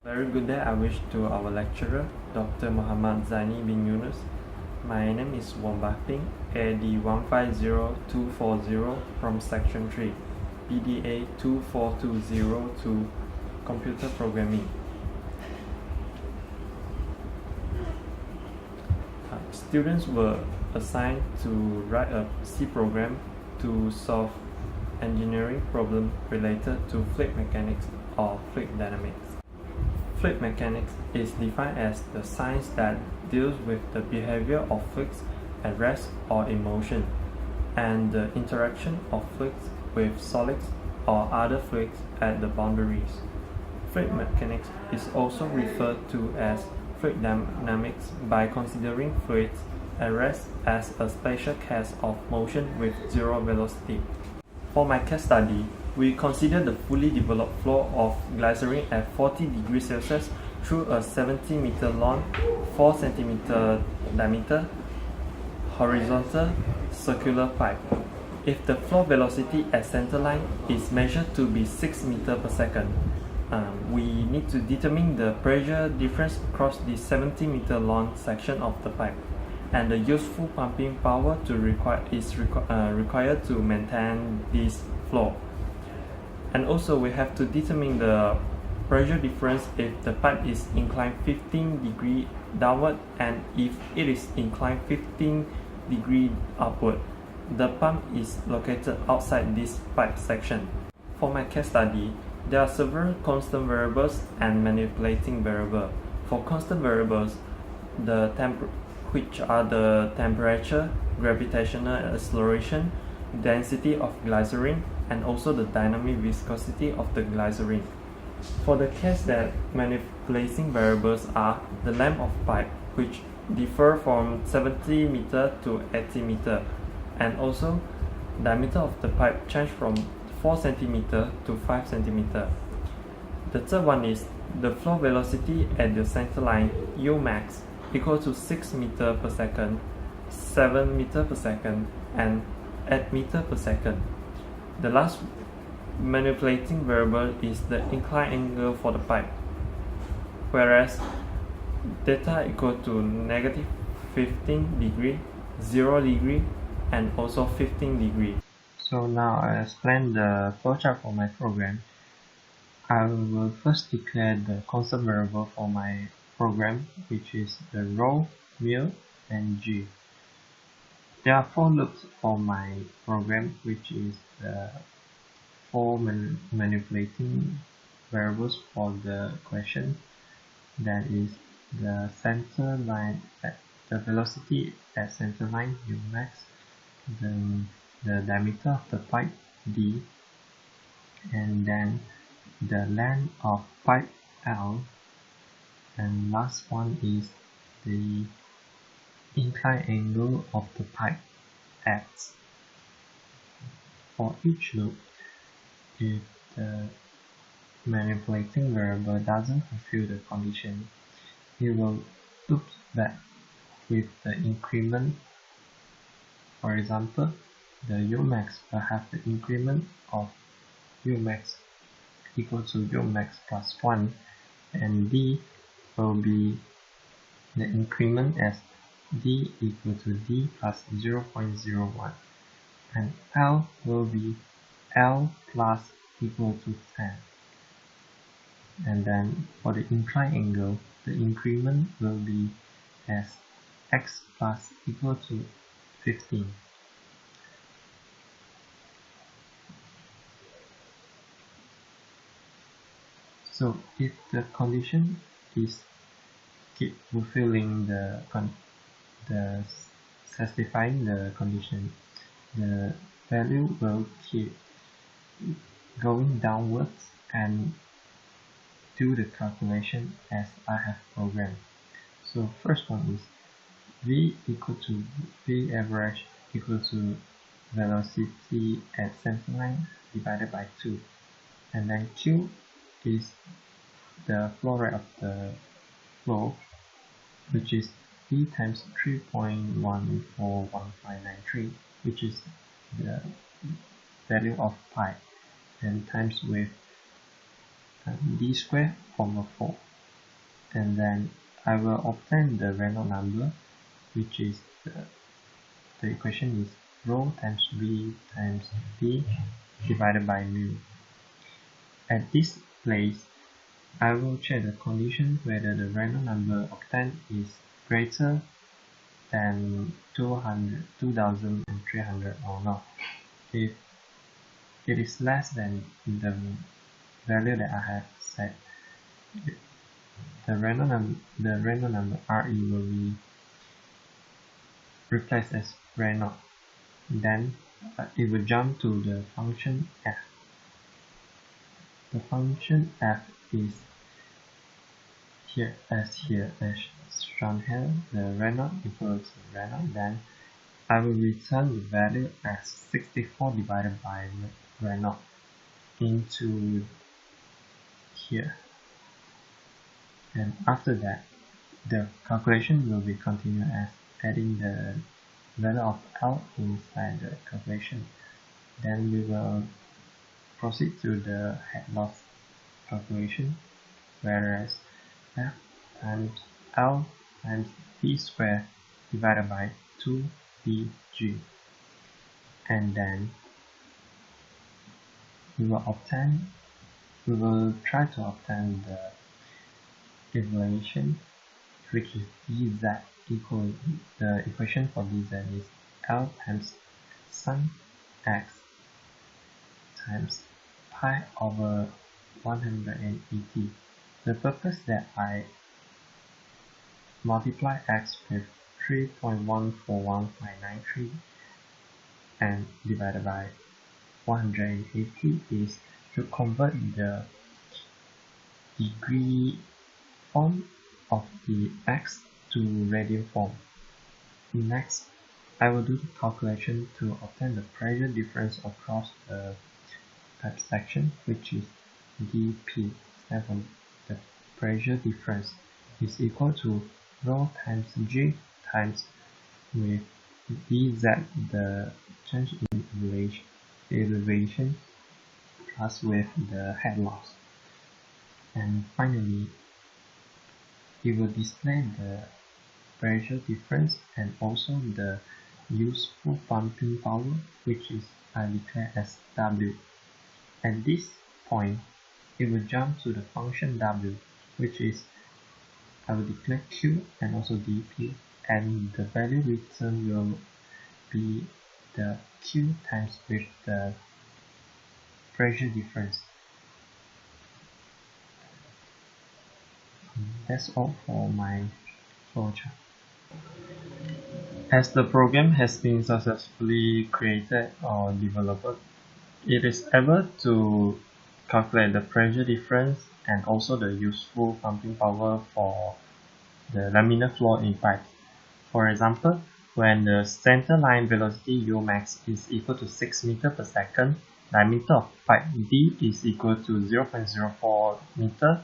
Very good day I wish to our lecturer, Dr. Muhammad ZAINI bin Yunus. My name is WONG AD150240 from Section 3, BDA24202 Computer Programming. Students were assigned to write a C program to solve engineering problem related to fluid mechanics or fluid dynamics. Fluid mechanics is defined as the science that deals with the behavior of fluids at rest or in motion, and the interaction of fluids with solids or other fluids at the boundaries. Fluid mechanics is also referred to as fluid dynamics by considering fluids at rest as a special case of motion with zero velocity. For my case study, we consider the fully developed flow of glycerin at 40 degrees Celsius through a 70 meter long, 4 cm diameter, horizontal circular pipe. If the flow velocity at center line is measured to be 6 meters per second, we need to determine the pressure difference across the 70 meter long section of the pipe, and the useful pumping power is required to maintain this flow. And also we have to determine the pressure difference if the pipe is inclined 15 degree downward and if it is inclined 15 degree upward. The pump is located outside this pipe section. For my case study, there are several constant variables and manipulating variables. For constant variables, which are the temperature, gravitational acceleration, density of glycerin, and also the dynamic viscosity of the glycerin. For the case that manipulating variables are the length of pipe, which differ from 70 meter to 80 meter, and also diameter of the pipe change from 4 cm to 5 cm. The third one is the flow velocity at the center line U max equal to 6 meter per second, 7 meter per second, and 8 meter per second. The last manipulating variable is the inclined angle for the pipe, whereas theta equal to negative 15 degree, 0 degree, and also 15 degree. So now I explain the flowchart for my program. I will first declare the constant variable for my program, which is the rho, mu, and g. There are 4 loops for my program, which is the 4 manipulating variables for the question. That is the center line, the velocity at center line U max, the diameter of the pipe D, and then the length of pipe L, and last one is the inclined angle of the pipe X. For each loop, if the manipulating variable doesn't fulfill the condition, it will loop back with the increment. For example, the Umax will have the increment of Umax equal to Umax plus 1, and D will be the increment as D equal to D plus 0.01, and L will be L plus equal to 10. And then for the inclined angle, the increment will be as X plus equal to 15. So if the condition is keep fulfilling satisfying the condition, the value will keep going downwards and do the calculation as I have programmed. So first one is V equal to V average equal to velocity at center line divided by 2, and then Q is the flow rate of the flow, which is V times 3.141593, which is the value of pi, and times with d squared over 4. and then I will obtain the Reynolds number, which is the equation is rho times V times P divided by mu. At this place, I will check the condition whether the Reynolds number obtained is greater than 2300 or not. If it is less than the value that I have set, the Reynolds number RE will be replaced as Reynolds. Then it will jump to the function f. The function f is here as shown here. The Reynolds equals to Reynolds. Then I will return the value as 64 divided by Reynolds into here. And after that, the calculation will be continued as adding the value of L inside the calculation. Then we will proceed to the head loss calculation, whereas F times L times P squared divided by 2PG. And then we will try to obtain the evaluation, which is dz equal, the equation for dz is L times sin x times pi over 180. The purpose that I multiply x with 3.141593 and divided by 180 is to convert the degree form of the x to radian form. Next, I will do the calculation to obtain the pressure difference across the pipe section, which is dP. Therefore, the pressure difference is equal to rho times G times with dz, the change in elevation, plus with the head loss. And finally, it will display the pressure difference and also the useful pumping power, which is I declare as W. At this point, it will jump to the function W, which is I will declare Q and also dP, and the value returned will be the Q times with the pressure difference. That's all for my flowchart. As the program has been successfully created or developed, it is able to calculate the pressure difference and also the useful pumping power for the laminar flow in pipes. For example, when the center line velocity U max is equal to 6 meters per second, diameter of pipe D is equal to 0.04 meter,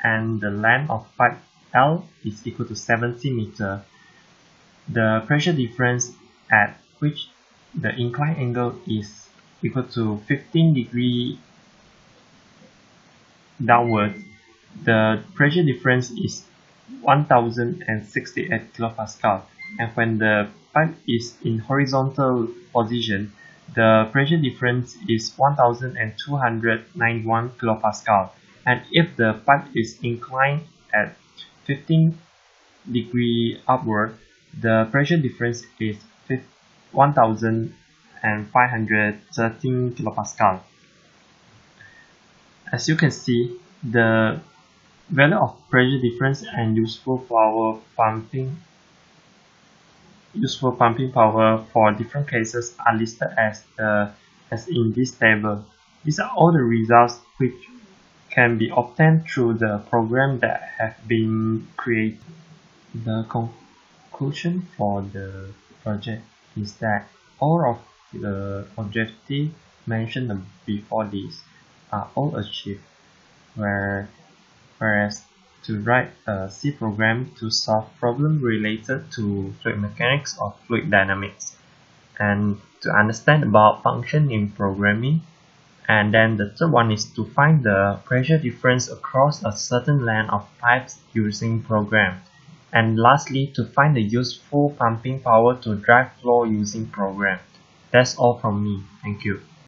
and the length of pipe L is equal to 70 meter. The pressure difference at which the incline angle is equal to 15 degrees downwards, the pressure difference is 1068 kilopascal, and when the pipe is in horizontal position, the pressure difference is 1291 kilopascal, and if the pipe is inclined at 15 degrees upward, the pressure difference is 1513 kilopascal. As you can see, the value of pressure difference and useful pumping power for different cases are listed as in this table. These are all the results which can be obtained through the program that have been created. The conclusion for the project is that all of the objectives mentioned before this are all achieved, whereas to write a C program to solve problems related to fluid mechanics or fluid dynamics, and to understand about function in programming, And then the third one is to find the pressure difference across a certain length of pipes using program. And lastly, to find the useful pumping power to drive flow using program. That's all from me. Thank you.